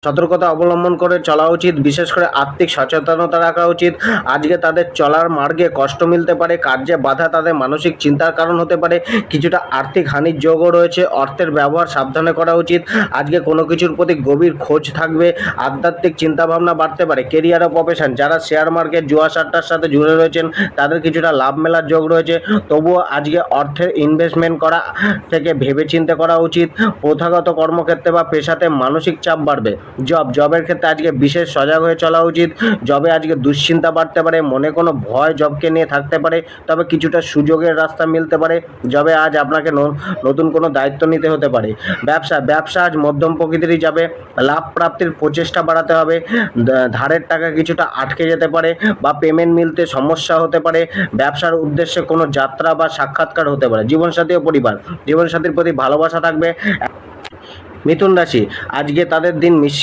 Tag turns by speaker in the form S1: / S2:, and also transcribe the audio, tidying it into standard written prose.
S1: সতর্কতা অবলম্বন করে চলা উচিত, বিশেষ করে আর্থিক সচেতনতা রাখা উচিত। আজকে তাদের চলার মার্গে কষ্ট মিলতে পারে, কার্যে বাধা তাদের মানসিক চিন্তার কারণ হতে পারে, কিছুটা আর্থিক হানির যোগও রয়েছে। অর্থের ব্যবহার সাবধানে করা উচিত। আজকে কোনো কিছুর প্রতি গভীর খোঁজ থাকবে, আধ্যাত্মিক চিন্তাভাবনা বাড়তে পারে। কেরিয়ার ও প্রফেশন, যারা শেয়ার মার্কেট জুয়া সাট্টার সাথে জুড়ে রয়েছেন তাদের কিছুটা লাভ মেলার যোগ রয়েছে। তবুও আজকে অর্থের ইনভেস্টমেন্ট করা থেকে ভেবেচিন্তে করা উচিত। প্রথাগত কর্মক্ষেত্রে বা পেশাতে মানসিক চাপ বাড়বে। জবের ক্ষেত্রে আজকে বিশেষ সজাগ হয়ে চলা উচিত। জবে আজকে দুশ্চিন্তা বাড়তে পারে, মনে কোনো ভয় জবকে নিয়ে থাকতে পারে, তবে কিছুটা সুযোগের রাস্তা মিলতে পারে। জবে আজ আপনাকে নতুন কোনো দায়িত্ব নিতে হতে পারে। ব্যবসা আজ মধ্যম প্রকৃতিরই যাবে। লাভ প্রাপ্তির প্রচেষ্টা বাড়াতে হবে। ধারের টাকা কিছুটা আটকে যেতে পারে বা পেমেন্ট মিলতে সমস্যা হতে পারে। ব্যবসার উদ্দেশ্যে কোনো যাত্রা বা সাক্ষাৎকার হতে পারে। জীবনসাথী ও পরিবার, জীবনসাথীর প্রতি ভালোবাসা থাকবে। মিথুন রাশি, আজকে তাদের দিন মিশ্রিত